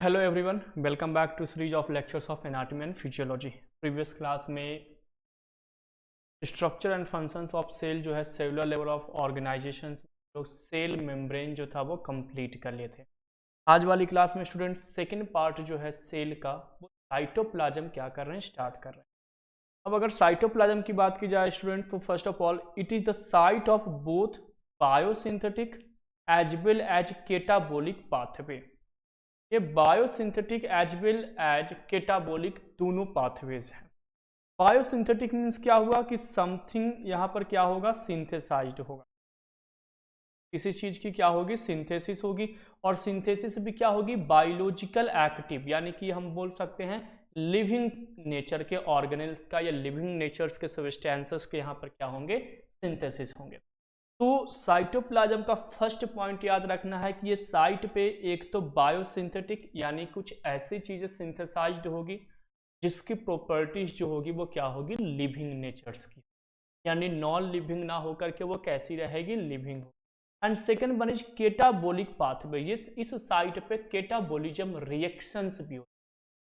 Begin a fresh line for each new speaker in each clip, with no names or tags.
Hello everyone, welcome back to series of lectures of anatomy and physiology. Previous class में structure and functions of cell जो है cellular level of organization तो cell membrane जो था वो complete कर लिए थे। आज वाली क्लास में स्टूडेंट सेकंड पार्ट जो है सेल का वो साइटोप्लाज्म क्या कर रहे हैं, स्टार्ट कर रहे हैं। अब अगर साइटोप्लाज्म की बात की जाए स्टूडेंट तो first of all it is the site of both biosynthetic as well as catabolic pathway. ये biosynthetic as well as catabolic दोनों पाथवेज हैं। बायोसिंथेटिक मीन्स क्या हुआ कि समथिंग यहाँ पर क्या होगा, सिंथेसाइज्ड होगा, किसी चीज की क्या होगी, सिंथेसिस होगी। और सिंथेसिस भी क्या होगी, बायोलॉजिकल एक्टिव, यानी कि हम बोल सकते हैं लिविंग नेचर के ऑर्गेनेल्स का या लिविंग नेचर्स के सब्सटेंसेस के यहाँ पर क्या होंगे, सिंथेसिस होंगे। तो साइटोप्लाज्म का फर्स्ट पॉइंट याद रखना है कि ये साइट पे एक तो बायोसिंथेटिक यानी कुछ ऐसी चीजें सिंथेसाइज्ड होगी जिसकी प्रॉपर्टीज जो होगी वो क्या होगी, लिविंग नेचर्स की, यानी नॉन लिविंग ना होकर के वो कैसी रहेगी, लिविंग हो। And second one is catabolic pathway. ये इस साइट पे केटाबोलिज्म रिएक्शंस भी हो।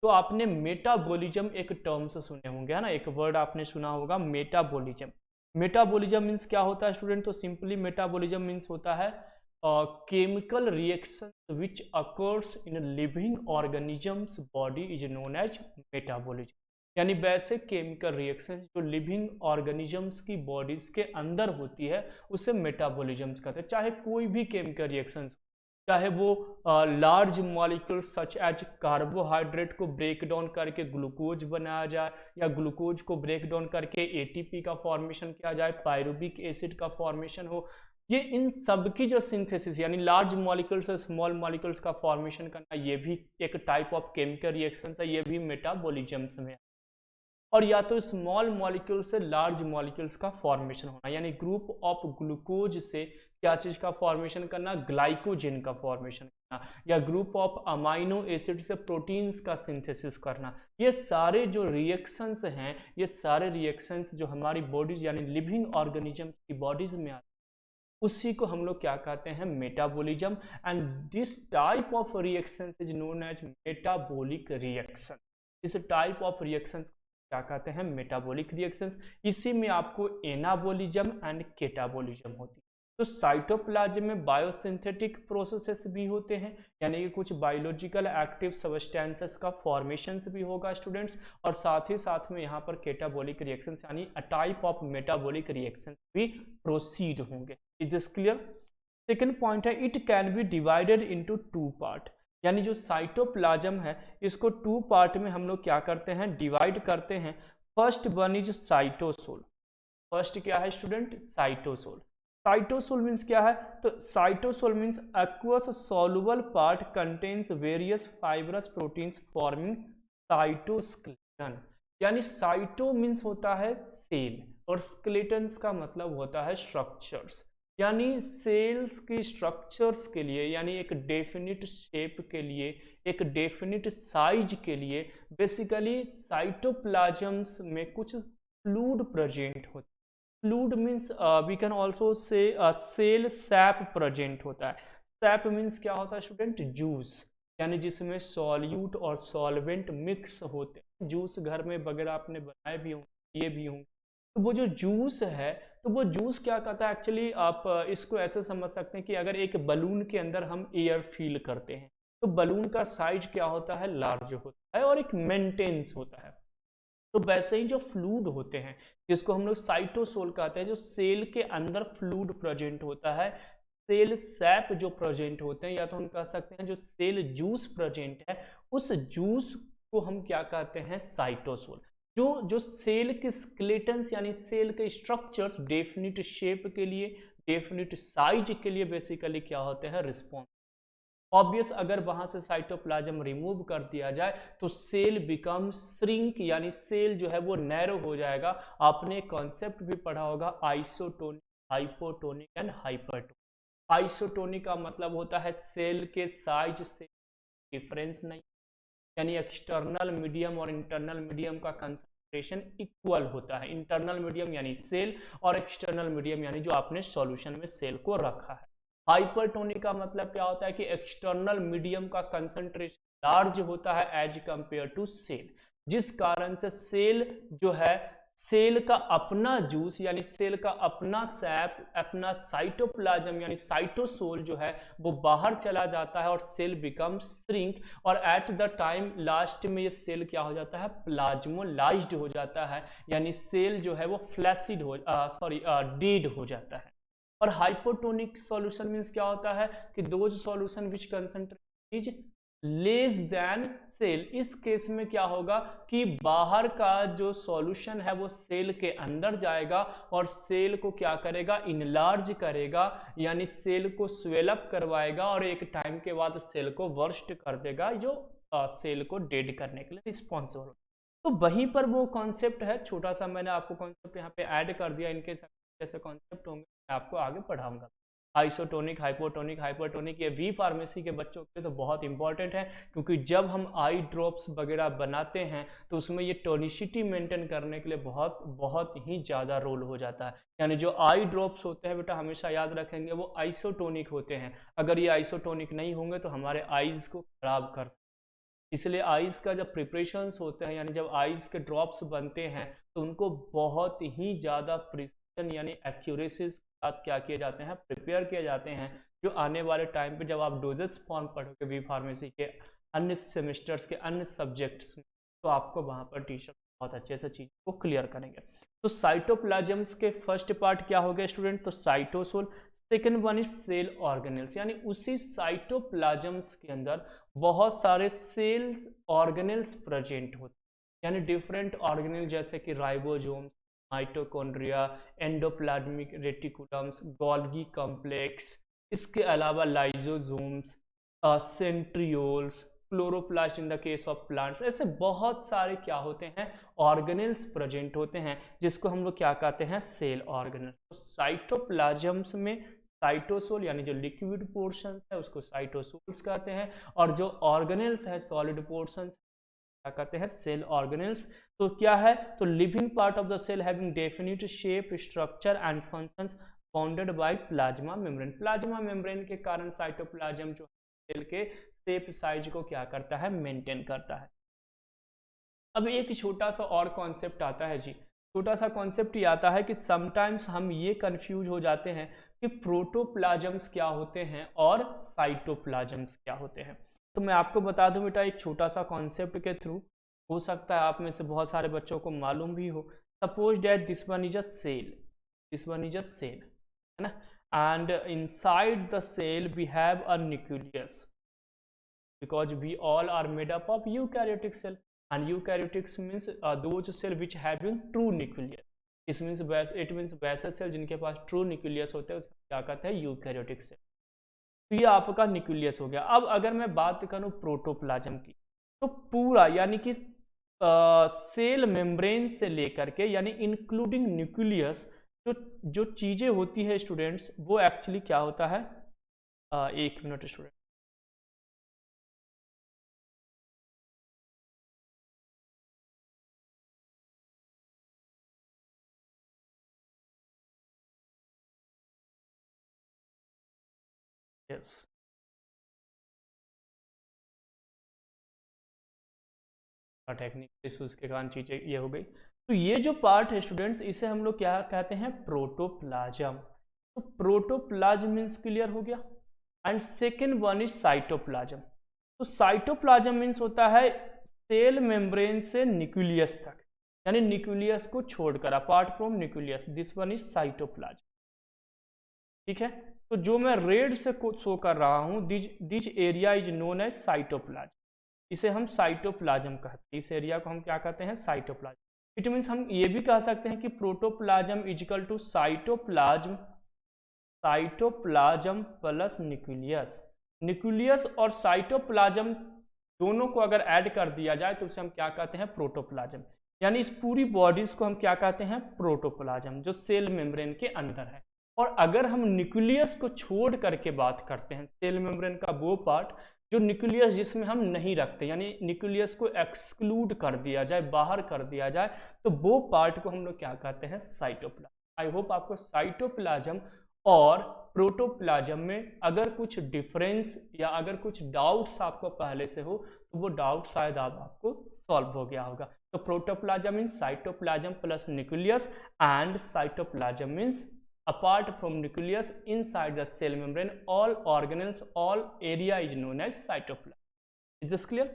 तो आपने मेटाबोलिज्म एक टर्म से सुने होंगे, है ना, एक वर्ड आपने सुना होगा मेटाबोलिज्म। मेटाबोलिज्म मीन्स क्या होता है स्टूडेंट, तो सिंपली मेटाबोलिज्म मीन्स होता है chemical reaction which occurs in living organisms body is known as metabolism. यानी वैसे केमिकल रिएक्शन जो लिविंग ऑर्गेनिजम्स की बॉडीज के अंदर होती है उसे मेटाबोलिज्म्स कहते हैं। चाहे कोई भी केमिकल रिएक्शन, चाहे वो large molecule such as carbohydrate को ब्रेक डाउन करके ग्लूकोज बनाया जाए या ग्लूकोज को ब्रेक डाउन करके एटीपी का फॉर्मेशन किया जाए, पायरुविक एसिड का फॉर्मेशन हो, ये इन सब की जो सिंथेसिस यानी लार्ज मॉलिक्यूल से स्मॉल मॉलिक्यूल्स का फॉर्मेशन करना, ये भी एक टाइप ऑफ केमिकल रिएक्शन है, ये भी मेटाबॉलिज्म्स में। और या तो स्मॉल मॉलिक्यूल से लार्ज मॉलिक्यूल्स का फॉर्मेशन होना, यानी ग्रुप ऑफ ग्लूकोज से क्या चीज का फॉर्मेशन करना, ग्लाइकोजन का फॉर्मेशन करना, या ग्रुप ऑफ अमाइनो एसिड से प्रोटीन्स का सिंथेसिस करना। ये सारे जो रिएक्शंस हैं, ये सारे रिएक्शंस जो हमारी बॉडीज यानी लिविंग ऑर्गेनिज्म की बॉडीज में आते हैं उसी को हम लोग क्या कहते हैं, metabolism. And this type of reaction is known as metabolic reaction. इस टाइप ऑफ रिएक्शन क्या कहते हैं, मेटाबॉलिक रिएक्शंस। इसी में आपको एनाबॉलिज्म एंड केटाबॉलिज्म होती है। तो साइटोप्लाज्म में बायोसिंथेटिक प्रोसेसेस भी होते हैं, यानी कि कुछ बायोलॉजिकल एक्टिव सब्सटेंसेस का फॉर्मेशंस भी होगा स्टूडेंट्स, और साथ ही साथ में यहाँ पर केटाबॉलिक रिएक्शंस यानी a type of metabolic reactions भी प्रोसीड होंगे। Is this clear? Second point है it can be divided into two part, यानी जो साइटोप्लाज्म है इसको टू पार्ट में हम लोग क्या करते हैं, डिवाइड करते हैं। First one is cytosol. First क्या है स्टूडेंट, साइटोसोल। साइटोसोल मीन्स क्या है, तो cytosol means aqueous soluble part contains various fibrous proteins forming cytoskeleton. यानी साइटो मीन्स होता है सेल और स्केलेटन का मतलब होता है स्ट्रक्चर्स, यानी सेल्स की स्ट्रक्चर्स के लिए, यानी एक डेफिनिट शेप के लिए, एक डेफिनिट साइज के लिए बेसिकली साइटोप्लाज्म्स में कुछ फ्लूइड प्रेजेंट होता है। Fluid means we can also say cell sap present होता है। सैप मीन्स क्या होता है स्टूडेंट, जूस, यानी जिसमें सॉल्यूट और सॉल्वेंट मिक्स होते हैं। जूस घर में वगैरह आपने बनाए भी होंगे, ये भी होंगे। तो वो जो जूस है, तो वो जूस क्या करता है एक्चुअली, आप इसको ऐसे समझ सकते हैं कि अगर एक बलून के अंदर हम एयर फील करते हैं तो बलून का साइज क्या होता है, लार्ज होता है और एक मेंटेन्स होता है। तो वैसे ही जो फ्लूइड होते हैं जिसको हम लोग साइटोसोल कहते हैं, जो सेल के अंदर फ्लूइड प्रेजेंट होता है, सेल सैप जो प्रेजेंट होते हैं, या तो हम कह सकते हैं जो सेल जूस प्रेजेंट है, उस जूस को हम क्या कहते हैं, साइटोसोल। जो सेल के स्केलेटन्स यानी सेल के स्ट्रक्चर्स डेफिनिट शेप के लिए, डेफिनिट साइज के लिए बेसिकली क्या होते हैं, रिस्पॉन्स। ऑब्वियस अगर वहां से साइटोप्लाज्म रिमूव कर दिया जाए तो सेल बिकम श्रिंक, यानी सेल जो है वो नैरो हो जाएगा। आपने कॉन्सेप्ट भी पढ़ा होगा isotonic, hypotonic and hypertonic. Isotonic का मतलब होता है सेल के साइज से डिफरेंस नहीं, यानी एक्सटर्नल मीडियम और इंटरनल मीडियम का कंसंट्रेशन इक्वल होता है। इंटरनल मीडियम यानी सेल और एक्सटर्नल मीडियम यानी जो आपने सॉल्यूशन में सेल को रखा है। हाइपरटोनिक का मतलब क्या होता है कि एक्सटर्नल मीडियम का कंसंट्रेशन लार्ज होता है एज कंपेयर टू सेल, जिस कारण से सेल जो है, सेल का अपना जूस यानी सेल का अपना सैप, अपना साइटोप्लाज्म यानी साइटोसोल जो है वो बाहर चला जाता है और सेल बिकम्स श्रिंक, और एट द टाइम लास्ट में ये सेल क्या हो जाता है, प्लाज्मोलाइज्ड हो जाता है, यानी सेल जो है वो फ्लैसिड हो डेड हो जाता है। और हाइपोटोनिक सॉल्यूशन मींस क्या होता है कि those solution which concentration is less than cell. इस केस में क्या होगा कि बाहर का जो सॉल्यूशन है वो सेल के अंदर जाएगा और सेल को क्या करेगा, इनलार्ज करेगा, यानी सेल को स्वेलअप करवाएगा और एक टाइम के बाद सेल को वर्स्ट कर देगा, जो सेल को डेड करने के लिए रिस्पॉन्सिबल। तो वहीं पर वो कॉन्सेप्ट है, छोटा सा मैंने आपको कॉन्सेप्ट यहाँ पे ऐड कर दिया, इनके जैसे कॉन्सेप्ट होंगे मैं आपको आगे पढ़ाऊंगा। आइसोटोनिक, हाइपोटोनिक, हाइपरटोनिक, ये वी फार्मेसी के बच्चों के लिए तो बहुत इंपॉर्टेंट है, क्योंकि जब हम आई ड्रॉप्स वगैरह बनाते हैं तो उसमें ये टोनिसिटी मेंटेन करने के लिए बहुत बहुत ही ज़्यादा रोल हो जाता है। यानी जो आई ड्रॉप्स होते हैं बेटा हमेशा याद रखेंगे वो आइसोटोनिक होते हैं, अगर ये आइसोटोनिक नहीं होंगे तो हमारे आईज को खराब कर सकते हैं। इसलिए आईज का जब प्रिपरेशंस होते हैं, यानी जब आईज के ड्रॉप्स बनते हैं तो उनको बहुत ही ज़्यादा प्रिसिजन यानी एक्यूरेसी साथ क्या किए जाते हैं, प्रिपेयर किए जाते हैं, जो आने वाले टाइम पे जब आप डोजेस फॉर्म पढ़ोगे वी फार्मेसी के अन्य सेमेस्टर्स के अन्य सब्जेक्ट्स में, तो आपको वहाँ पर टीचर बहुत अच्छे से चीज़ को क्लियर करेंगे। तो साइटोप्लाज्म्स के फर्स्ट पार्ट क्या हो गया स्टूडेंट, तो cytosol. Second one is cell organelles, यानी उसी साइटोप्लाज्म्स के अंदर बहुत सारे सेल्स ऑर्गेनेल्स प्रेजेंट होते हैं, यानी डिफरेंट ऑर्गेनेल जैसे कि ribosomes, mitochondria, endoplasmic reticulums, Golgi complex, इसके अलावा lysosomes, centrioles, chloroplast in the case of plants, ऐसे बहुत सारे क्या होते हैं, ऑर्गेनेल्स प्रेजेंट होते हैं, जिसको हम लोग क्या कहते हैं, सेल ऑर्गेनेल्स। तो साइटोप्लाज्म्स में साइटोसोल यानी जो लिक्विड पोर्शन है उसको साइटोसोल्स कहते हैं, और जो ऑर्गेनेल्स है सॉलिड पोर्शन क्या कहते हैं, सेल ऑर्गेनेल्स। तो क्या है, तो living part of the cell having definite shape, structure and functions bounded by plasma membrane. Plasma membrane के कारण साइटोप्लाज्म जो सेल के शेप साइज को क्या करता है, मेंटेन करता है। अब एक छोटा सा और कॉन्सेप्ट आता है जी, छोटा सा कॉन्सेप्ट ये आता है कि समटाइम्स हम ये कंफ्यूज हो जाते हैं कि प्रोटोप्लाज्म्स क्या होते हैं और साइटोप्लाज्म्स क्या होते हैं। तो मैं आपको बता दूं बेटा एक छोटा सा कॉन्सेप्ट के थ्रू, हो सकता है आप में से बहुत सारे बच्चों को मालूम भी हो। Suppose that this one is a cell, this one is a cell, है ना, and inside the cell we have a nucleus, because we all are made up of eukaryotic cell, and eukaryotic means those cell which having true nucleus. It means वैसे cell जिनके पास true nucleus होते हैं उसको क्या कहते हैं, eukaryotic cell. तो ये आपका न्यूक्लियस हो गया। अब अगर मैं बात करूं प्रोटोप्लाज्म की, तो पूरा यानी कि सेल मेम्ब्रेन से लेकर के यानी इंक्लूडिंग न्यूक्लियस जो चीजें होती है स्टूडेंट्स, वो एक्चुअली क्या होता है, एक minute student, yes, technical issues के कारण चीजें ये हो गई। तो ये जो पार्ट है स्टूडेंट्स, इसे हम लोग क्या कहते हैं, प्रोटोप्लाज्म। तो प्रोटोप्लाज्म मीन्स क्लियर हो गया। And second one is cytoplasm. तो साइटोप्लाज्म मीन्स होता है सेल मेम्ब्रेन से न्यूक्लियस तक, यानी न्यूक्लियस को छोड़कर, apart from nucleus, this one is cytoplasm. ठीक है, तो जो मैं रेड से शो कर रहा हूं, this area is known as cytoplasm, इसे हम साइटोप्लाज्म कहते हैं, इस एरिया को हम क्या कहते हैं, साइटोप्लाज्म। इट मीन्स हम ये भी कह सकते हैं कि protoplasm is equal to cytoplasm, cytoplasm plus nucleus. Nucleus और साइटोप्लाज्म दोनों को अगर ऐड कर दिया जाए तो उसे हम क्या कहते हैं, प्रोटोप्लाज्म। यानी इस पूरी बॉडीज को हम क्या कहते हैं, प्रोटोप्लाज्म, जो सेल मेम्ब्रेन के अंदर है। और अगर हम न्यूक्लियस को छोड़ करके बात करते हैं, सेल मेम्ब्रेन का वो पार्ट जो न्यूक्लियस जिसमें हम नहीं रखते, यानी न्यूक्लियस को एक्सक्लूड कर दिया जाए, बाहर कर दिया जाए, तो वो पार्ट को हम लोग क्या कहते हैं, साइटोप्लाज्म। आई होप आपको साइटोप्लाज्म और प्रोटोप्लाज्म में अगर कुछ डिफरेंस या अगर कुछ डाउट्स आपको पहले से हो तो वो डाउट शायद आपको सॉल्व हो गया होगा। तो protoplasm means cytoplasm plus nucleus, and cytoplasm means apart from nucleus inside the cell membrane all organelles, all area is known as cytoplasm. Is this clear?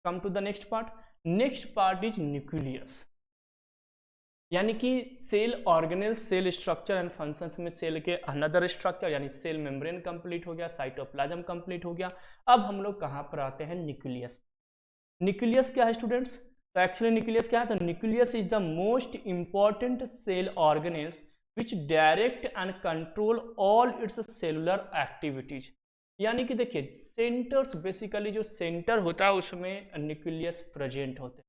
Come to the next part. Next part is nucleus, यानी कि cell organelle, cell structure and functions में cell के another structure, यानी cell membrane complete हो गया, cytoplasm complete हो गया। अब हम लोग कहाँ पर आते हैं? न्यूक्लियस। न्यूक्लियस क्या है स्टूडेंट्स? तो एक्चुअली न्यूक्लियस क्या है? तो nucleus is the most important cell organelles which direct and control all its cellular activities। यानी कि देखिए सेंटर्स, बेसिकली जो सेंटर होता है उसमें न्यूक्लियस प्रेजेंट होते हैं।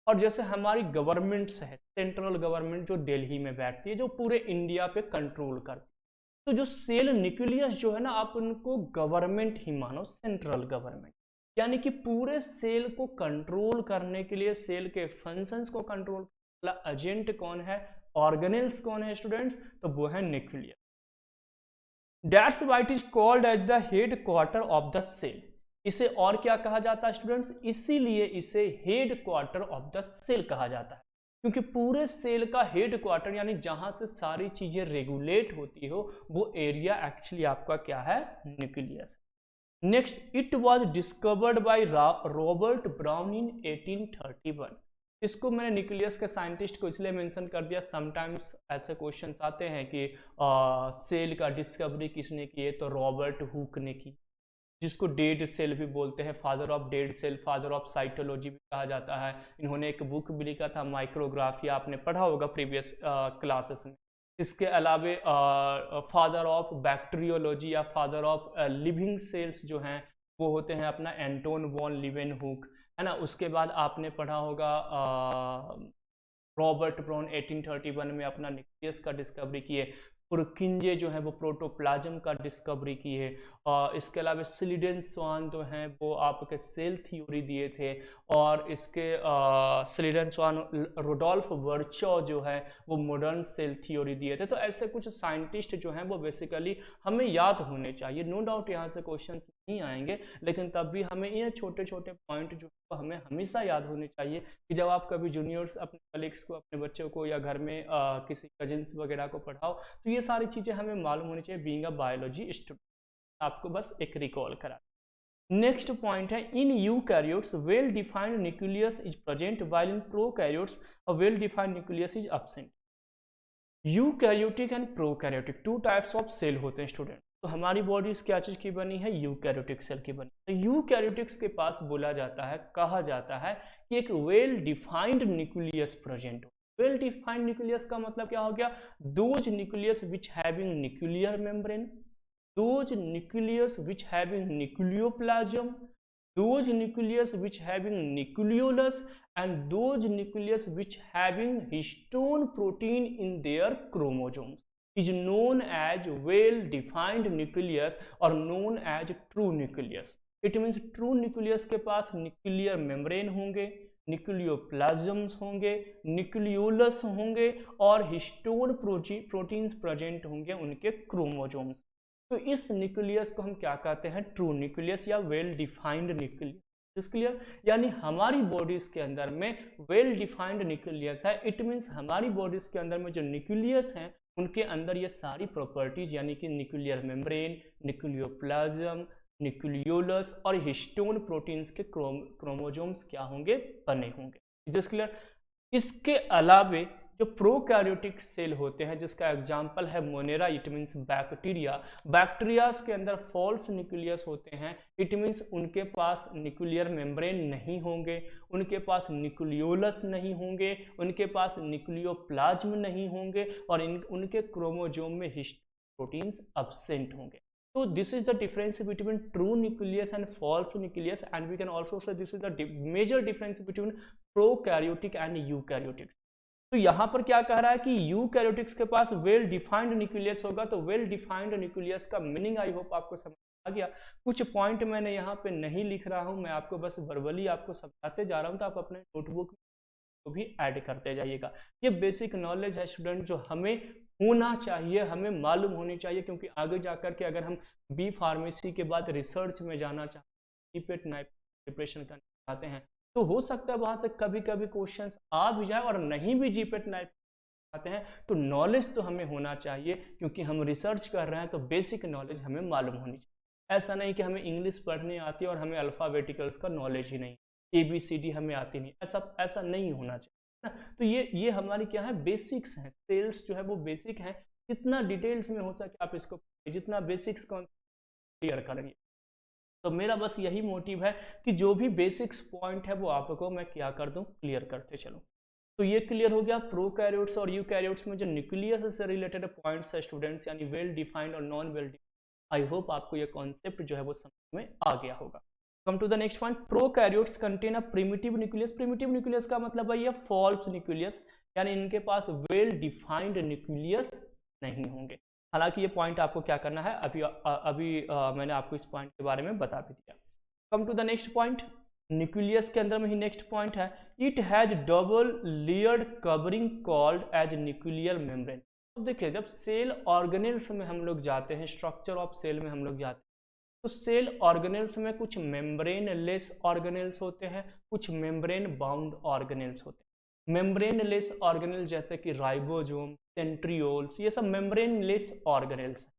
और जैसे हमारी गवर्नमेंट्स है, सेंट्रल गवर्नमेंट जो दिल्ली में बैठती है, जो पूरे इंडिया पे कंट्रोल करती है, तो जो सेल न्यूक्लियस जो है ना, आप उनको गवर्नमेंट ही मानो, सेंट्रल गवर्नमेंट। यानी कि पूरे सेल को कंट्रोल करने के लिए, सेल के फंक्शंस को कंट्रोल वाला एजेंट कौन है? ऑर्गेनेल्स कौन है स्टूडेंट्स? तो वो है nucleus. That's why it is called as the headquarter of the cell. इसे और क्या कहा जाता है स्टूडेंट्स? इसीलिए इसे headquarter of the cell कहा जाता है, क्योंकि पूरे सेल का हेड क्वार्टर यानी जहां से सारी चीजें रेगुलेट होती हो वो एरिया एक्चुअली आपका क्या है? Nucleus. Next, it was discovered by Robert brown इन 1831। इसको मैंने न्यूक्लियस के साइंटिस्ट को इसलिए मेंशन कर दिया, समटाइम्स ऐसे क्वेश्चंस आते हैं कि सेल का डिस्कवरी किसने की है? तो रॉबर्ट हुक ने की, जिसको डेड सेल भी बोलते हैं, father of dead cell, father of cytology भी कहा जाता है। इन्होंने एक बुक भी लिखा था माइक्रोग्राफी, आपने पढ़ा होगा प्रीवियस क्लासेस में। इसके अलावे फादर ऑफ बैक्टीरियोलॉजी या फादर ऑफ लिविंग सेल्स जो हैं वो होते हैं अपना एंटोन वॉन लीवेनहुक, है ना। उसके बाद आपने पढ़ा होगा रॉबर्ट ब्राउन 1831 में अपना न्यूक्लियस का डिस्कवरी किए। पुरकिंजे जो है वो प्रोटोप्लाज्म का डिस्कवरी की है। इसके अलावा स्लीडेन स्वान जो हैं वो आपके सेल थ्योरी दिए थे, और इसके स्लीडेन स्वान, रोडोल्फ वर्चो जो है वो मॉडर्न सेल थ्योरी दिए थे। तो ऐसे कुछ साइंटिस्ट जो हैं वो बेसिकली हमें याद होने चाहिए। नो डाउट यहाँ से क्वेश्चंस नहीं आएंगे, लेकिन तब भी हमें ये छोटे छोटे पॉइंट जो हमें हमेशा याद होने चाहिए कि जब आप कभी जूनियर्स, अपने कलीग्स को, अपने बच्चों को या घर में किसी कजिन्स वगैरह को पढ़ाओ तो ये सारी चीज़ें हमें मालूम होनी चाहिए, बीइंग अ बायोलॉजी स्टूडेंट। आपको बस एक रिकॉल करा। नेक्स्ट पॉइंट है, in eukaryotes well defined nucleus is present while in prokaryotes a well defined nucleus is absent. Eukaryotic and prokaryotic two types of cell होते हैं स्टूडेंट। तो हमारी body क्या चीज की बनी है? यूकैरियोटिक सेल की बनी। तो यूकैरियोटिक्स के पास बोला जाता है, कहा जाता है कि एक वेल डिफाइंड न्यूक्लियस प्रेजेंट हो। वेल डिफाइंड न्यूक्लियस का मतलब क्या हो गया? Those nucleus which having nuclear membrane, those nucleus which having nucleoplasm, those nucleus which having nucleolus, and those nucleus which having histone protein in their chromosomes is known as well defined nucleus or known as true nucleus। It means true nucleus के पास nuclear membrane होंगे, न्यूक्लियोप्लाज्म्स होंगे, nucleolus होंगे और histone proteins present होंगे उनके chromosomes. तो इस nucleus को हम क्या कहते हैं? ट्रू न्यूक्लियस या वेल डिफाइंड न्यूक्लियस। क्लियर? यानी हमारी बॉडीज के अंदर में वेल डिफाइंड न्यूक्लियस है। इट मींस हमारी बॉडीज के अंदर में जो न्यूक्लियस हैं उनके अंदर ये सारी प्रॉपर्टीज यानी कि न्यूक्लियर मेम्ब्रेन, न्यूक्लियोप्लाज्म, न्यूक्लियोलस और हिस्टोन प्रोटीन्स के क्रोमोसोम्स क्या होंगे? बने होंगे। Is this clear? इसके अलावे जो प्रोकैरियोटिक सेल होते हैं जिसका एग्जांपल है Monera, it means bacteria. Bacterias के अंदर फॉल्स न्यूक्लियस होते हैं, इट मींस उनके पास न्यूक्लियर मेम्ब्रेन नहीं होंगे, उनके पास न्यूक्लियोलस नहीं होंगे, उनके पास न्यूक्लियोप्लाज्म नहीं होंगे और उनके क्रोमोसोम में प्रोटीन्स एब्सेंट होंगे। So this is the difference between true nucleus and false nucleus, and we can also say this is the major difference between prokaryotic and eukaryotics। तो यहाँ पर क्या कह रहा है कि यूकैरियोटिक्स के पास वेल डिफाइंड न्यूक्लियस होगा। तो वेल डिफाइंड न्यूक्लियस का मीनिंग आई होप आपको समझ आ गया। कुछ पॉइंट मैंने यहाँ पे नहीं लिख रहा हूँ, मैं आपको बस वर्बली आपको समझाते जा रहा हूँ, तो आप अपने नोटबुक को भी ऐड करते जाइएगा। ये बेसिक नॉलेज है स्टूडेंट जो हमें होना चाहिए, हमें मालूम होनी चाहिए, क्योंकि आगे जाकर के अगर हम बी फार्मेसी के बाद रिसर्च में जाना चाहते हैं, जीपेट नाइप प्रिपरेशन करना चाहते हैं, तो हो सकता है वहाँ से कभी कभी क्वेश्चंस आ भी जाए, और नहीं भी जीपेट नाइप आते हैं तो नॉलेज तो हमें होना चाहिए, क्योंकि हम रिसर्च कर रहे हैं तो बेसिक नॉलेज हमें मालूम होनी चाहिए। ऐसा नहीं कि हमें इंग्लिश पढ़नी आती है और हमें अल्फ़ाबेटिकल्स का नॉलेज ही नहीं, ABCD हमें आती नहीं, ऐसा ऐसा नहीं होना चाहिए ना। तो ये हमारी क्या है, बेसिक्स हैं। सेल्स जो है वो बेसिक है, जितना डिटेल्स में हो सके आप इसको जितना बेसिक्स क्लियर करेंगे। तो मेरा बस यही मोटिव है कि जो भी बेसिक्स पॉइंट है वो आपको मैं क्या कर दूं, क्लियर करते चलूं। तो ये क्लियर हो गया प्रोकैरियोट्स और यूकैरियोट्स में जो न्यूक्लियस से रिलेटेड पॉइंट्स है स्टूडेंट्स, यानी वेल डिफाइंड और non well defined. I hope आपको ये कॉन्सेप्ट जो है वो समझ में आ गया होगा। Come to the next point, prokaryotes contain a primitive nucleus. Primitive nucleus का मतलब है ये फॉल्स न्यूक्लियस, यानी इनके पास वेल डिफाइंड न्यूक्लियस नहीं होंगे। हालांकि ये पॉइंट आपको क्या करना है, अभी मैंने आपको इस पॉइंट के बारे में बता भी दिया। Come to the next point, nucleus के अंदर में ही नेक्स्ट पॉइंट है, it has double layered covering called as nuclear membrane. अब देखिए, जब सेल ऑर्गेनेल्स में हम लोग जाते हैं, स्ट्रक्चर ऑफ सेल में हम लोग जाते हैं, तो सेल ऑर्गेनेल्स में कुछ मेम्ब्रेन लेस ऑर्गेनेल्स होते हैं, कुछ मेम्ब्रेन बाउंड ऑर्गेनेल्स होते हैं। मेम्ब्रेन लेस ऑर्गेनेल जैसे कि राइबोसोम, सेंट्रियोल्स, ये सब मेम्ब्रेन लेस ऑर्गेनेल्स हैं।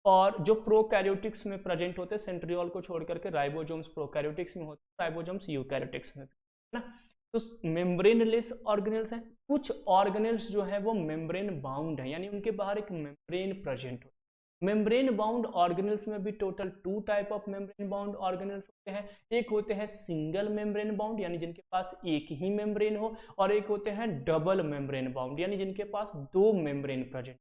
और जो प्रोकैरियोटिक्स में प्रेजेंट होते हैं, सेंट्रियोल को छोड़ करके राइबोसोम्स प्रोकैरियोटिक्स में होते हैं, राइबोसोम्स यूकैरियोटिक्स में, है ना। तो मेम्ब्रेन लेस ऑर्गेनेल्स हैं। कुछ ऑर्गेनेल्स जो है वो मेम्ब्रेन बाउंड है, यानी उनके बाहर एक मेम्ब्रेन प्रेजेंट हो। मेम्ब्रेन बाउंड ऑर्गेनेल्स में भी total 2 type of membrane bound organelles होते हैं। एक होते हैं सिंगल मेम्ब्रेन बाउंड, यानी जिनके पास एक ही मेम्ब्रेन हो, और एक होते हैं डबल मेम्ब्रेन बाउंड, यानी जिनके पास 2 मेम्ब्रेन प्रेजेंट।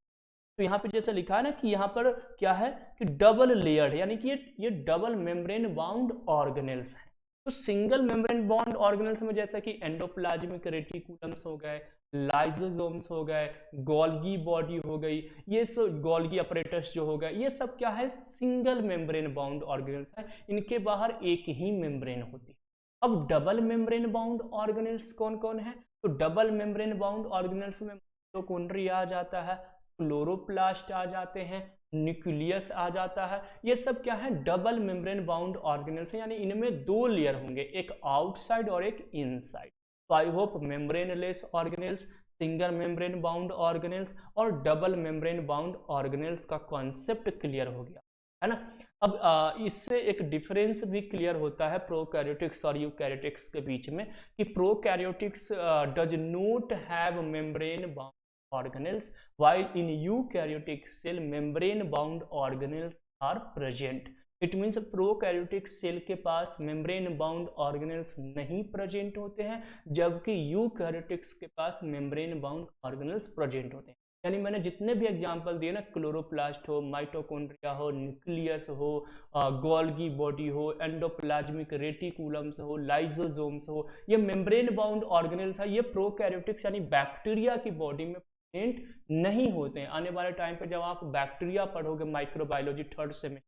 तो यहाँ पे जैसे लिखा है ना कि यहाँ पर क्या है कि डबल लेयर्ड, यानी कि ये डबल मेम्ब्रेन बाउंड ऑर्गेनेल्स हैं। तो सिंगल मेम्ब्रेन बाउंड ऑर्गेनेल्स में जैसे कि एंडोप्लाज्मिक रेटिकुलम्स हो गए, लाइसोसोम्स हो गए, गोल्गी बॉडी हो गई, ये सब गोल्गी अपरेटस जो हो गए, ये सब क्या है, सिंगल मेम्ब्रेन बाउंड ऑर्गेनेल्स है। इनके बाहर एक ही मेम्ब्रेन होती है। अब डबल मेम्ब्रेन बाउंड ऑर्गेनेल्स कौन कौन है, तो डबल मेम्ब्रेन बाउंड ऑर्गेनेल्स में माइटोकॉन्ड्रिया आ जाता है, क्लोरोप्लास्ट आ जाते हैं, न्यूक्लियस आ जाता है। ये सब क्या है, डबल मेम्ब्रेन बाउंड ऑर्गेनेल्स हैं, यानी इनमें 2 लेयर होंगे, एक आउटसाइड और एक इनसाइड। तो I hope membrane less organelles, single membrane bound organelles और डबल मेम्ब्रेन बाउंड ऑर्गेनेल्स का कॉन्सेप्ट क्लियर हो गया, है ना। अब इससे एक डिफरेंस भी क्लियर होता है प्रोकैरियोटिक्स और यूकैरियोटिक्स के बीच में, कि prokaryotics does not have membrane bound organelles, while in eukaryotic cell membrane bound organelles are present. It means prokaryotic cell के पास मेम्ब्रेन बाउंड ऑर्गेनेल्स नहीं प्रेजेंट होते हैं, जबकि यूकैरियोटिक्स के पास मेम्ब्रेन बाउंड ऑर्गेनेल्स प्रेजेंट होते हैं। यानी मैंने जितने भी एग्जांपल दिए ना, क्लोरोप्लास्ट हो, माइटोकॉन्ड्रिया हो, न्यूक्लियस हो, गोल्गी बॉडी हो, एंडोप्लाज्मिक रेटिकुलम्स हो, लाइसोसोम्स हो, ये मेम्ब्रेन बाउंड ऑर्गेनेल्स है। ये प्रोकैरियोटिक्स यानी बैक्टीरिया की बॉडी में नहीं होते हैं। आने वाले टाइम पे जब आप बैक्टीरिया पढ़ोगे माइक्रोबायोलॉजी 3rd से में,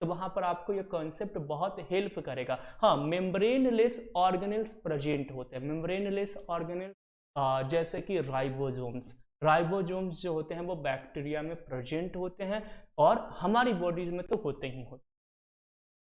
तो वहां पर आपको ये कॉन्सेप्ट बहुत हेल्प करेगा। हाँ, मेम्ब्रेन लेस ऑर्गेनेल्स प्रेजेंट होते हैं। मेम्ब्रेन लेस ऑर्गेनेल्स जैसे कि राइबोसोम्स, राइबोसोम्स जो होते हैं वो बैक्टीरिया में प्रेजेंट होते हैं, और हमारी बॉडीज में तो होते ही होते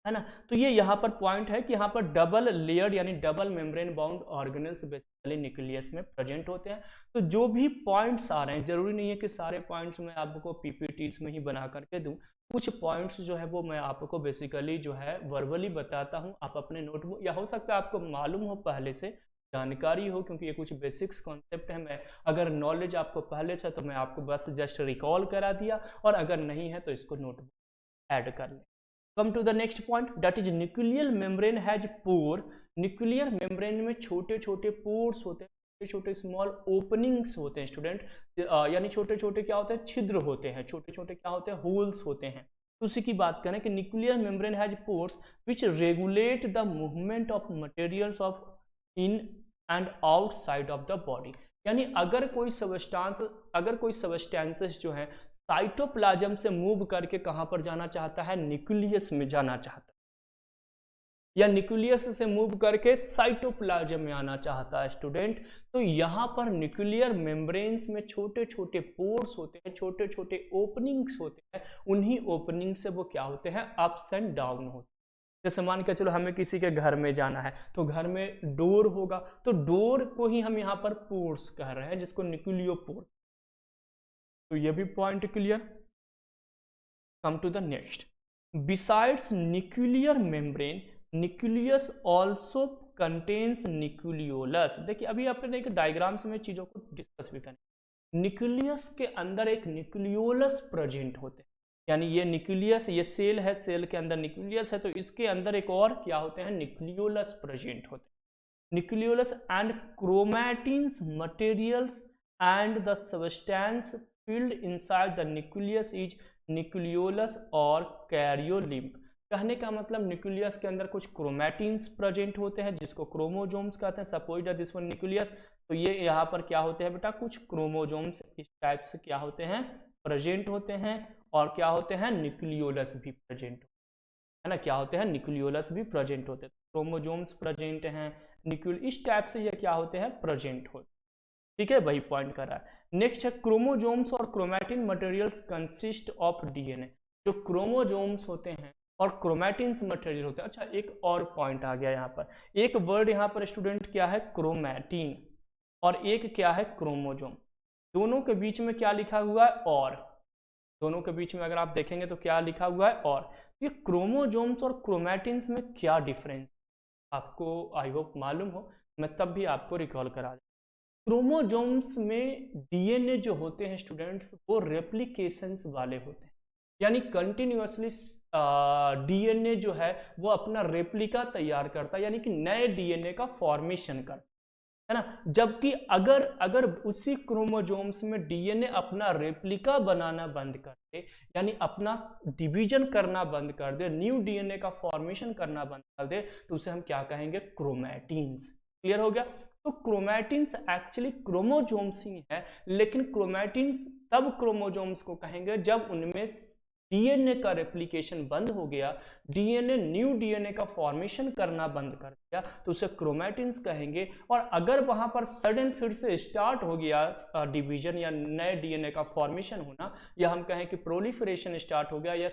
है ना। तो ये यहाँ पर पॉइंट है कि यहाँ पर डबल लेयर्ड यानी double membrane bound organelles basically nucleus में प्रेजेंट होते हैं। तो जो भी पॉइंट्स आ रहे हैं, जरूरी नहीं है कि सारे पॉइंट्स मैं आपको पीपीटीज में ही बना करके दूं, कुछ पॉइंट्स जो है वो मैं आपको बेसिकली जो है वर्बली बताता हूँ, आप अपने नोटबुक, या हो सकता है आपको मालूम हो पहले से, जानकारी हो, क्योंकि ये कुछ बेसिक्स कॉन्सेप्ट है। मैं अगर नॉलेज आपको पहले से तो मैं आपको बस जस्ट रिकॉल करा दिया, और अगर नहीं है तो इसको नोटबुक ऐड कर लें। Come to the next point, that is nuclear membrane has pore. Nuclear membrane में छोटे छोटे पोर्स होते हैं, छोटे छोटे स्मॉल ओपनिंग्स होते हैं स्टूडेंट, यानी छोटे छोटे क्या होते हैं, छिद्र होते हैं, छोटे छोटे क्या होते हैं, होल्स होते हैं। तो उसी की बात करें कि nuclear membrane has pores which regulate the movement of materials of in and outside of the body. यानी अगर कोई सबस्टेंसेस जो है साइटोप्लाज्म से मूव करके कहां पर जाना चाहता है, न्यूक्लियस में जाना चाहता है, या न्यूक्लियस से मूव करके साइटोप्लाज्म में आना चाहता है स्टूडेंट, तो यहाँ पर न्यूक्लियर मेम्ब्रेन्स में छोटे छोटे पोर्स होते हैं, छोटे छोटे ओपनिंग्स होते हैं, उन्हीं ओपनिंग से वो क्या होते हैं, अप्स एंड डाउन होते हैं। जैसे मान के चलो हमें किसी के घर में जाना है तो घर में डोर होगा, तो डोर को ही हम यहाँ पर पोर्स कह रहे हैं, जिसको न्यूक्लियो पोर्स। तो ये भी point clear. Come to the next, besides nuclear membrane nucleus also contains nucleolus. देखिए अभी अपने एक डायग्राम से मैं चीजों को डिस्कस भी करें। न्यूक्लियस के अंदर एक न्यूक्लियोलस प्रेजेंट होते हैं, यानी ये न्यूक्लियस, ये सेल है, सेल के अंदर न्यूक्लियस है, तो इसके अंदर एक और क्या होते हैं, न्यूक्लियोलस प्रेजेंट होते हैं। Nucleolus and chromatins materials and the substance filled inside the nucleus is nucleolus और कैरियोलिम्ब। कहने का मतलब न्यूक्लियस के अंदर कुछ क्रोमैटिन्स प्रेजेंट होते हैं जिसको क्रोमोजोम्स कहते हैं। Suppose that this one nucleus, तो ये यहाँ पर क्या होते हैं बेटा, कुछ क्रोमोजोम्स इस टाइप से क्या होते हैं, प्रेजेंट होते हैं। और क्या होते हैं, न्यूक्लियोलस भी प्रेजेंट है ना, क्या होते हैं, न्यूक्लियोलस भी प्रेजेंट होते हैं। क्रोमोजोम्स प्रेजेंट हैं, इस टाइप से ये क्या होते हैं, प्रेजेंट होते हैं। ठीक है, वही पॉइंट कर रहा है। नेक्स्ट है क्रोमोजोम्स और chromatin materials consist of DNA. जो क्रोमोजोम्स होते हैं और क्रोमैटिन्स मटेरियल होते हैं। अच्छा एक और पॉइंट आ गया यहाँ पर, एक वर्ड यहाँ पर स्टूडेंट क्या है, क्रोमैटिन, और एक क्या है, क्रोमोजोम। दोनों के बीच में क्या लिखा हुआ है, और। दोनों के बीच में अगर आप देखेंगे तो क्या लिखा हुआ है, और। ये क्रोमोजोम्स और क्रोमैटिन्स में क्या डिफरेंस आपको आई होप मालूम हो, मैं तब भी आपको रिकॉल करा दूं। क्रोमोजोम्स में डीएनए जो होते हैं स्टूडेंट्स, वो रेप्लिकेशंस वाले होते हैं, यानी कंटिन्यूअसली डीएनए जो है वो अपना रेप्लिका तैयार करता है, यानी कि नए डीएनए का फॉर्मेशन करता है ना। जबकि अगर उसी क्रोमोजोम्स में डीएनए अपना रेप्लिका बनाना बंद कर दे, यानी अपना डिवीजन करना बंद कर दे, न्यू डीएनए का फॉर्मेशन करना बंद कर दे, तो उसे हम क्या कहेंगे, क्रोमैटिन्स। क्लियर हो गया। तो क्रोमैटिन्स एक्चुअली क्रोमोजोम्स ही है, लेकिन क्रोमैटिन्स तब क्रोमोजोम्स को कहेंगे जब उनमें डीएनए का रेप्लिकेशन बंद हो गया, डीएनए न्यू डीएनए का फॉर्मेशन करना बंद कर दिया, तो उसे क्रोमैटिन्स कहेंगे। और अगर वहां पर सडन फिर से स्टार्ट हो गया डिवीजन या नए डीएनए का फॉर्मेशन होना, या हम कहें कि प्रोलिफरेशन स्टार्ट हो गया या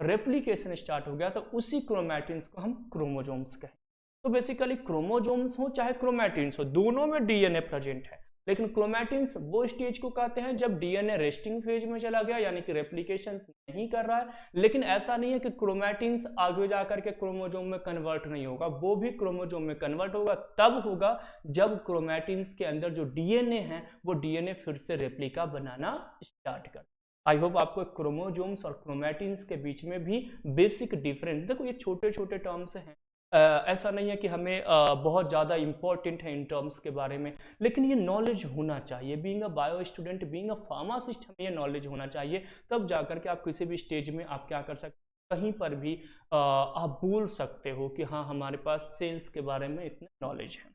रेप्लिकेशन स्टार्ट हो गया, तो उसी क्रोमैटिन्स को हम क्रोमोजोम्स कहें। तो बेसिकली क्रोमोजोम्स हो चाहे क्रोमैटिन्स हो, दोनों में डीएनए प्रेजेंट है, लेकिन क्रोमैटिन्स वो स्टेज को कहते हैं जब डीएनए रेस्टिंग फेज में चला गया, यानी कि रेप्लिकेशन नहीं कर रहा है। लेकिन ऐसा नहीं है कि क्रोमैटिन्स आगे जाकर के क्रोमोजोम में कन्वर्ट नहीं होगा, वो भी क्रोमोजोम में कन्वर्ट होगा, तब होगा जब क्रोमैटिन्स के अंदर जो डीएनए है वो डीएनए फिर से रेप्लिका बनाना स्टार्ट कर। आई होप आपको क्रोमोजोम्स और क्रोमैटिन्स के बीच में भी बेसिक डिफरेंस, देखो ये छोटे छोटे टर्म्स हैं, ऐसा नहीं है कि हमें बहुत ज़्यादा इम्पोर्टेंट है इन टर्म्स के बारे में, लेकिन ये नॉलेज होना चाहिए। Being a bio student, being a pharmacist, हमें ये नॉलेज होना चाहिए, तब जाकर के आप किसी भी स्टेज में आप क्या कर सकते, कहीं पर भी आप बोल सकते हो कि हाँ हमारे पास सेल्स के बारे में इतना नॉलेज है।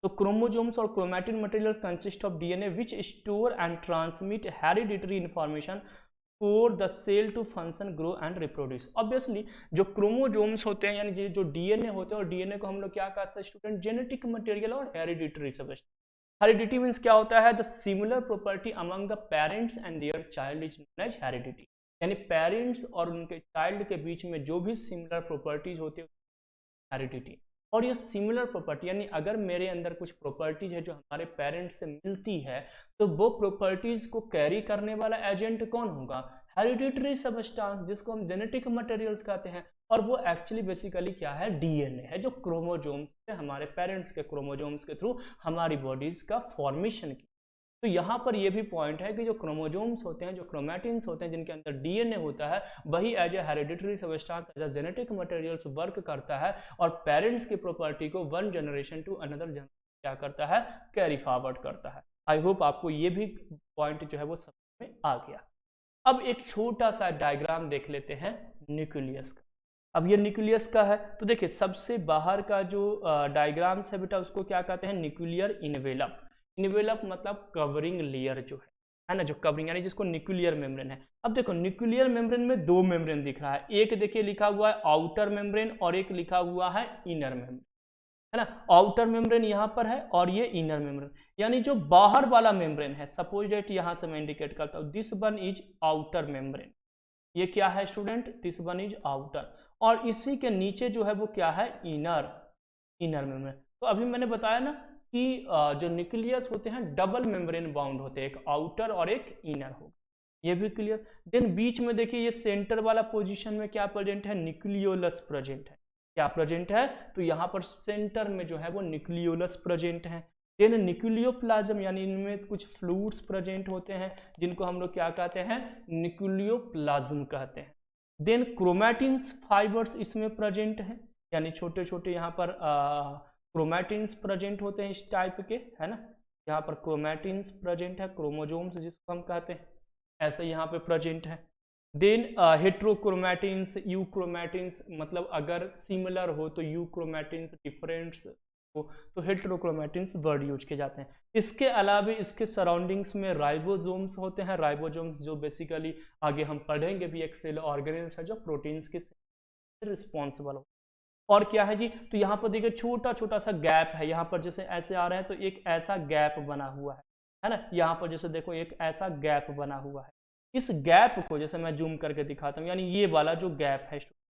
तो क्रोमोजोम्स और chromatin material consist of DNA which store and transmit hereditary information for the cell to function, grow and reproduce. Obviously जो क्रोमोजोम्स होते हैं, यानी जो डीएनए होते हैं, और डीएनए को हम लोग क्या कहते हैं स्टूडेंट, जेनेटिक मटेरियल और हेरिडिटरी सबस्टेंस। हेरिडिटी मीन्स क्या होता है, the similar property among the parents and their child is known as heredity. यानी पेरेंट्स और उनके चाइल्ड के बीच में जो भी सिमिलर प्रॉपर्टीज होती है हेरिडिटी। और ये सिमिलर प्रॉपर्टी, यानी अगर मेरे अंदर कुछ प्रॉपर्टीज है जो हमारे पेरेंट्स से मिलती है, तो वो प्रॉपर्टीज को कैरी करने वाला एजेंट कौन होगा, हेरिडिटरी सबस्टेंस, जिसको हम जेनेटिक मटेरियल्स कहते हैं। और वो एक्चुअली बेसिकली क्या है, डीएनए है, जो क्रोमोजोम्स से हमारे पेरेंट्स के क्रोमोजोम्स के थ्रू हमारी बॉडीज का फॉर्मेशन की। तो यहाँ पर ये भी पॉइंट है कि जो क्रोमोजोम्स होते हैं, जो क्रोमैटिन्स होते हैं, जिनके अंदर डीएनए होता है, वही as a hereditary substance, as a genetic materials work करता है, और पेरेंट्स की प्रॉपर्टी को one generation to another generation क्या करता है, कैरी फॉरवर्ड करता है। आई होप आपको ये भी पॉइंट जो है वो समझ में आ गया। अब एक छोटा सा डायग्राम देख लेते हैं न्यूक्लियस का। अब ये न्यूक्लियस का है, तो देखिए सबसे बाहर का जो डायग्राम्स है बेटा, उसको क्या कहते हैं, न्यूक्लियर इनवेलप। इनवेलप मतलब कवरिंग लेयर जो है, है ना, जो कवरिंग यानी जिसको न्यूक्लियर मेम्ब्रेन है। अब देखो न्यूक्लियर मेम्ब्रेन में दो मेम्ब्रेन दिख रहा है, एक देखिए लिखा हुआ है आउटर मेम्ब्रेन और एक लिखा हुआ है इनर मेम्ब्रेन, है ना। आउटर मेम्ब्रेन यहाँ पर है और ये इनर मेम्ब्रेन, यानी जो बाहर वाला मेम्ब्रेन है, सपोज डेट यहाँ से मैं इंडिकेट करता हूँ, this one is outer membrane, ये क्या है student, this one is outer, और इसी के नीचे जो है वो क्या है, इनर मेम्ब्रेन। तो अभी मैंने बताया ना कि जो न्यूक्लियस होते हैं डबल मेम्ब्रेन बाउंड होते हैं, एक आउटर और एक इनर होगा, ये भी क्लियर। देन बीच में देखिए ये सेंटर वाला पोजीशन में क्या प्रेजेंट है, न्यूक्लियोलस प्रेजेंट है, क्या प्रेजेंट है, तो यहाँ पर सेंटर में जो है वो न्यूक्लियोलस प्रेजेंट है। देन न्यूक्लियोप्लाज्म यानी इनमें कुछ फ्लूइड्स प्रेजेंट होते हैं जिनको हम लोग क्या कहते हैं, न्यूक्लियोप्लाज्म कहते हैं। देन क्रोमैटिन्स फाइबर्स इसमें प्रेजेंट हैं, यानी छोटे छोटे यहाँ पर क्रोमैटिन्स प्रेजेंट होते हैं इस टाइप के, है ना, यहाँ पर क्रोमैटिन्स प्रेजेंट है, क्रोमोजोम्स जिसको हम कहते हैं, ऐसे यहाँ पे प्रेजेंट है। देन हेट्रोक्रोमैटिन्स, यूक्रोमैटिन्स, मतलब अगर सिमिलर हो तो यूक्रोमैटिन्स, डिफरेंट हो तो हेट्रोक्रोमैटिन्स वर्ड यूज किए जाते हैं। इसके अलावा इसके सराउंडिंग्स में राइबोसोम्स होते हैं, राइबोसोम्स जो बेसिकली आगे हम पढ़ेंगे भी, एक सेल ऑर्गेनेल्स है जो प्रोटीन्स के रिस्पॉन्सिबल हो। और क्या है जी, तो यहाँ पर देखिए छोटा छोटा सा गैप है, यहाँ पर जैसे ऐसे आ रहे हैं तो एक ऐसा गैप बना हुआ है ना, यहाँ पर जैसे देखो एक ऐसा गैप बना हुआ है, इस गैप को जैसे मैं जूम करके दिखाता हूँ, यानी ये वाला जो गैप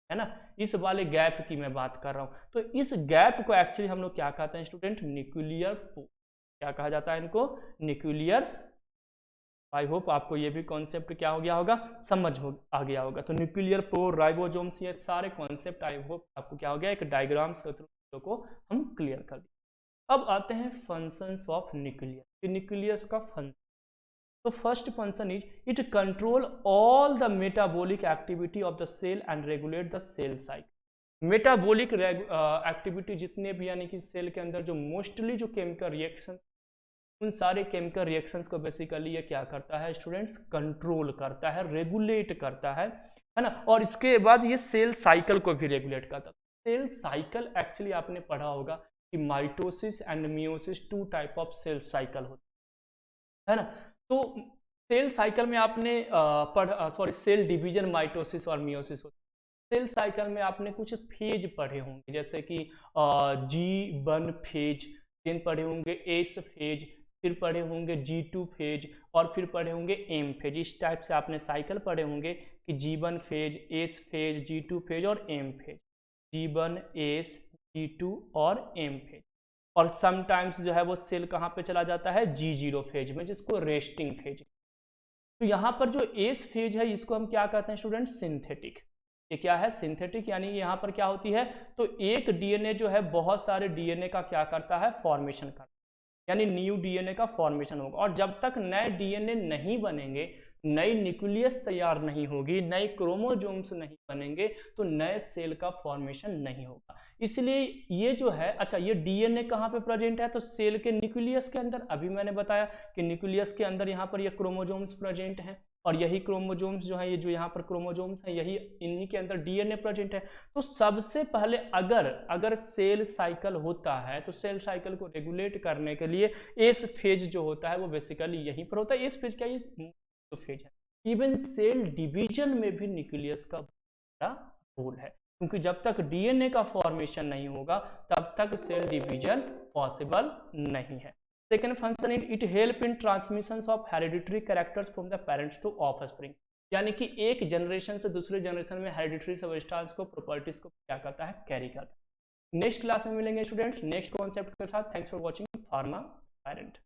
है ना, इस वाले गैप की मैं बात कर रहा हूँ, तो इस गैप को एक्चुअली हम लोग क्या कहते हैं स्टूडेंट, न्यूक्लियर पोर, क्या कहा जाता है इनको, न्यूक्लियर। आई होप आपको ये भी कॉन्सेप्ट क्या हो गया होगा, समझ हो आ गया होगा। तो न्यूक्लियर पोर, राइबोसोम्स, ये सारे कॉन्सेप्ट आई होप आपको क्या हो गया, एक डायग्राम्स के थ्रू को हम क्लियर कर दिए। अब आते हैं फंक्शंस ऑफ न्यूक्लियस, न्यूक्लियस का फंक्शन। तो first function is it control all the metabolic activity of the cell and regulate the cell cycle. Metabolic activity जितने भी यानी कि सेल के अंदर जो मोस्टली जो केमिकल रिएक्शंस, उन सारे केमिकल रिएक्शंस को बेसिकली ये क्या करता है स्टूडेंट्स, कंट्रोल करता है, रेगुलेट करता है ना। और इसके बाद ये सेल साइकिल को भी रेगुलेट करता है। सेल साइकिल एक्चुअली आपने पढ़ा होगा कि mitosis and meiosis, two type of cell cycle होता है ना। तो सेल साइकिल में आपने सेल डिवीजन माइटोसिस और मियोसिस होता है। सेल साइकिल में आपने कुछ फेज पढ़े होंगे, जैसे कि G1 फेज, देन पढ़े होंगे एस फेज, फिर पढ़े होंगे G2 फेज, और फिर पढ़े होंगे एम फेज। इस टाइप से आपने साइकिल पढ़े होंगे कि G1 phase, S phase, G2 phase और M phase, G1, S, G2 और एम फेज। और समटाइम्स जो है वो सेल कहाँ पे चला जाता है, G0 फेज में, जिसको रेस्टिंग फेज। तो यहाँ पर जो एस फेज है इसको हम क्या कहते हैं स्टूडेंट, सिंथेटिक। ये क्या है, सिंथेटिक, यानी यहाँ पर क्या होती है, तो एक डीएनए जो है बहुत सारे डीएनए का क्या करता है, फॉर्मेशन करता है, यानी न्यू डीएनए का फॉर्मेशन होगा। और जब तक नए डीएनए नहीं बनेंगे, नई न्यूक्लियस तैयार नहीं होगी, नए क्रोमोसोम्स नहीं बनेंगे, तो नए सेल का फॉर्मेशन नहीं होगा। इसलिए ये जो है, अच्छा ये डीएनए कहाँ पे प्रेजेंट है, तो सेल के न्यूक्लियस के अंदर। अभी मैंने बताया कि न्यूक्लियस के अंदर यहाँ पर ये क्रोमोसोम्स प्रेजेंट हैं, और यही क्रोमोसोम्स जो है, ये जो यहाँ पर क्रोमोसोम्स हैं, यही इन्हीं के अंदर डीएनए प्रेजेंट है। तो सबसे पहले अगर सेल साइकिल होता है, तो सेल साइकिल को रेगुलेट करने के लिए एस फेज जो होता है वो बेसिकली यहीं पर होता है। एस फेज क्या, ये फेज है। इवन सेल डिवीजन में भी न्यूक्लियस का बड़ा रोल है, क्योंकि जब तक डीएनए का फॉर्मेशन नहीं होगा तब तक सेल डिवीजन पॉसिबल नहीं है। Second function it help in transmission of hereditary characters from the parents to offspring, यानी कि एक जनरेशन से दूसरे जनरेशन में हेरिडिटरी सबस्टांस को, प्रॉपर्टीज को क्या करता है, कैरी करता है। नेक्स्ट क्लास में मिलेंगे स्टूडेंट्स नेक्स्ट कॉन्सेप्ट के साथ। Thanks for watching pharma parent.